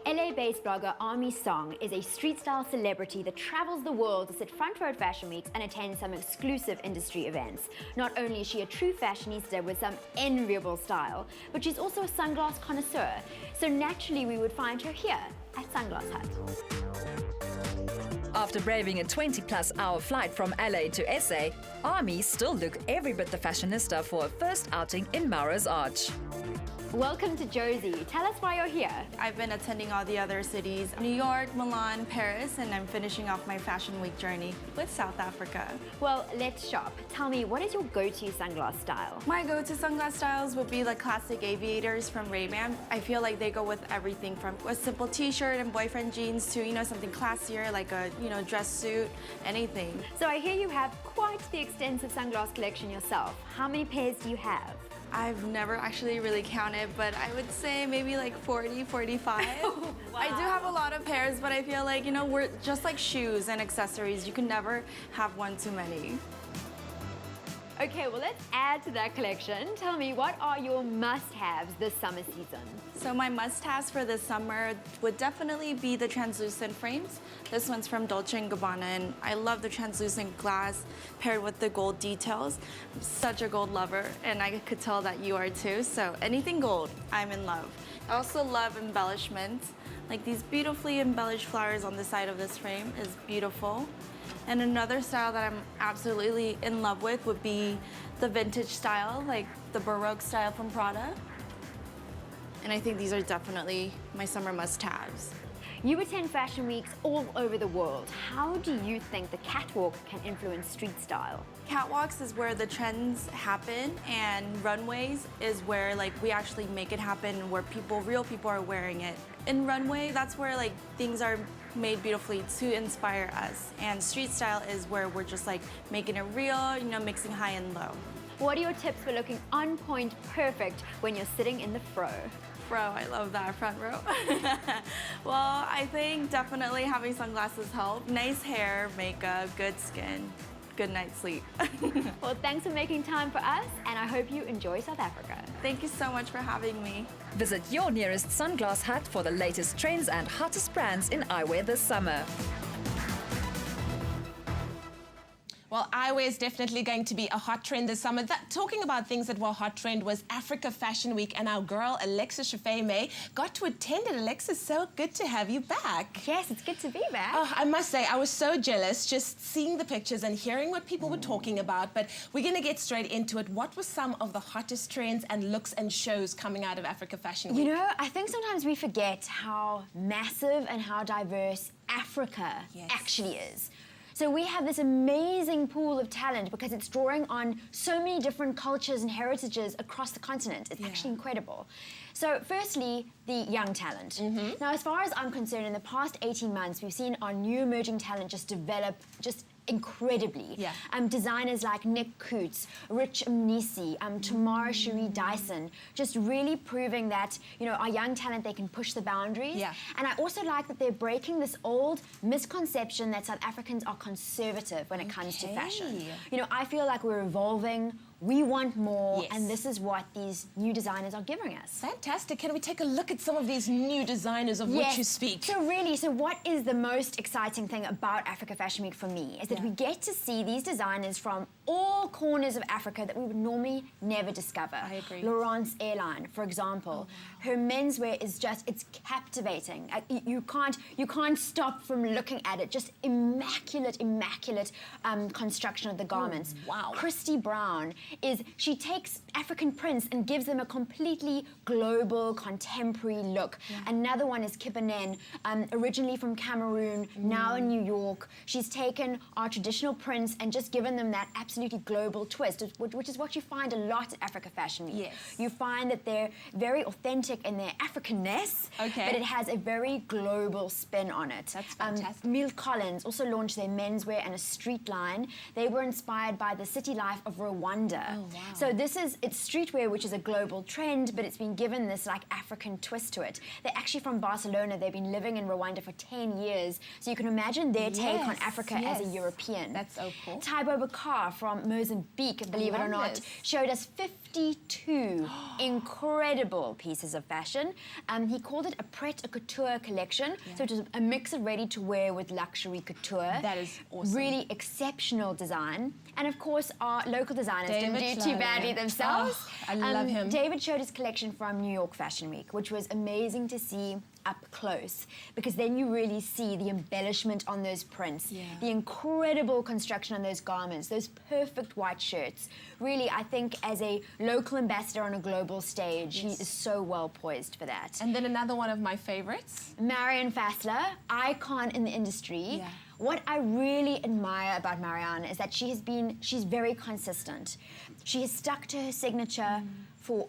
LA-based blogger Aimee Song is a street-style celebrity that travels the world to sit front row at fashion weeks and attend some exclusive industry events. Not only is she a true fashionista with some enviable style, but she's also a sunglass connoisseur. So naturally we would find her here at Sunglass Hut. After braving a 20-plus hour flight from LA to SA, Aimee still looked every bit the fashionista for her first outing in Maurer's Arch. Welcome to Josie. Tell us why you're here. I've been attending all the other cities, New York, Milan, Paris, and I'm finishing off my Fashion Week journey with South Africa. Well, let's shop. Tell me, what is your go-to sunglass style? My go-to sunglass styles would be the classic aviators from leigh-anne. I feel like they go with everything from a simple t-shirt and boyfriend jeans to, something classier like a, dress suit, anything. So I hear you have quite the extensive sunglass collection yourself. How many pairs do you have? I've never actually really counted, but I would say maybe like 40, 45. Wow. I do have a lot of pairs, but I feel like, we're just like shoes and accessories. You can never have one too many. Okay, well, let's add to that collection. Tell me, what are your must-haves this summer season? So my must-haves for this summer would definitely be the translucent frames. This one's from Dolce & Gabbana, and I love the translucent glass paired with the gold details. I'm such a gold lover, and I could tell that you are too, so anything gold, I'm in love. I also love embellishments. Like these beautifully embellished flowers on the side of this frame is beautiful. And another style that I'm absolutely in love with would be the vintage style, like the Baroque style from Prada. And I think these are definitely my summer must-haves. You attend fashion weeks all over the world. How do you think the catwalk can influence street style? Catwalks is where the trends happen, and runways is where we actually make it happen, where real people are wearing it. In runway, that's where things are made beautifully to inspire us. And street style is where we're just making it real, mixing high and low. What are your tips for looking on point perfect when you're sitting in the fro? Fro, I love that, front row. Well, I think definitely having sunglasses help. Nice hair, makeup, good skin, good night's sleep. Well, thanks for making time for us, and I hope you enjoy South Africa. Thank you so much for having me. Visit your nearest Sunglass Hut for the latest trends and hottest brands in eyewear this summer. Well, eyewear is definitely going to be a hot trend this summer. Talking about things that were a hot trend was Africa Fashion Week, and our girl, Alexis Shafay-May, got to attend it. Alexis, so good to have you back. Yes, it's good to be back. Oh, I must say, I was so jealous just seeing the pictures and hearing what people were talking about, but we're going to get straight into it. What were some of the hottest trends and looks and shows coming out of Africa Fashion Week? I think sometimes we forget how massive and how diverse Africa actually is. So we have this amazing pool of talent because it's drawing on so many different cultures and heritages across the continent. It's actually incredible. So firstly, the young talent. Now, as far as I'm concerned, in the past 18 months, we've seen our new emerging talent just develop incredibly. Designers like Nick Coots, Rich Mnisi, Tamara Cherie Dyson, just really proving that, our young talent, they can push the boundaries. And I also like that they're breaking this old misconception that South Africans are conservative when it comes to fashion. I feel like we're evolving. We want more, and this is what these new designers are giving us. Fantastic. Can we take a look at some of these new designers of which you speak? So what is the most exciting thing about Africa Fashion Week for me is that we get to see these designers from all corners of Africa that we would normally never discover. I agree. Laurence Airline, for example. Her menswear is it's captivating. You can't stop from looking at it. Just immaculate construction of the garments. Wow. Christy Brown she takes African prints and gives them a completely global, contemporary look. Another one is Kibanen, originally from Cameroon, now in New York. She's taken our traditional prints and just given them that absolutely global twist, which is what you find a lot at Africa Fashion Week. You find that they're very authentic in their Africanness, but it has a very global spin on it. That's fantastic. Mill Collins also launched their menswear and a street line. They were inspired by the city life of Rwanda. So it's streetwear, which is a global trend, but it's been given this African twist to it. They're actually from Barcelona. They've been living in Rwanda for 10 years. So you can imagine their take on Africa as a European. That's so cool. Taibo Bakar from Mozambique, believe it or not, showed us 52 incredible pieces of fashion. He called it a pret-a-couture collection, so it was a mix of ready-to-wear with luxury couture. That is awesome. Really exceptional design. And of course, our local designers David didn't do too badly themselves. Oh, I love him. David showed his collection from New York Fashion Week, which was amazing to see up close, because then you really see the embellishment on those prints, the incredible construction on those garments, those perfect white shirts. Really, I think as a local ambassador on a global stage, he is so well poised for that. And then another one of my favorites. Marianne Fassler, icon in the industry. What I really admire about Marianne is that she's very consistent. She has stuck to her signature for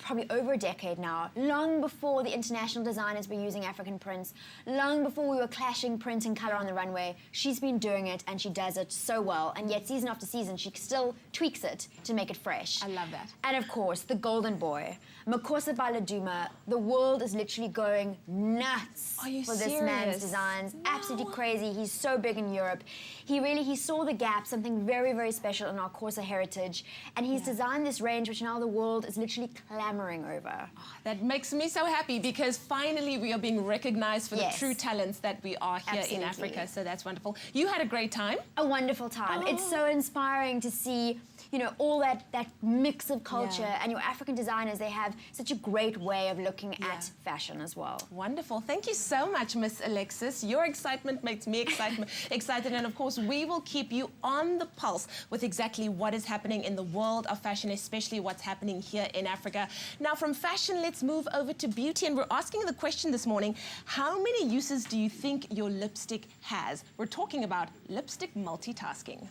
probably over a decade now, long before the international designers were using African prints, long before we were clashing print and color on the runway. She's been doing it, and she does it so well, and yet season after season she still tweaks it to make it fresh. I love that. And of course, the golden boy, Makosa Baladuma. The world is literally going nuts for this man's designs. Absolutely crazy. He's so big in Europe. He saw the gap, something very, very special in our Corsa heritage, and he's designed this range which now the world is literally clamoring over. Oh, that makes me so happy, because finally we are being recognized for the true talents that we are here in Africa, so that's wonderful. You had a great time? A wonderful time. It's so inspiring to see, you know, all that mix of culture, and your African designers, they have such a great way of looking at fashion as well. Wonderful. Thank you so much, Miss Alexis. Your excitement makes me excited, and of course we will keep you on the pulse with exactly what is happening in the world of fashion, especially what's happening here in Africa. Now, from fashion, let's move over to beauty, and we're asking the question this morning, how many uses do you think your lipstick has? We're talking about lipstick multitasking.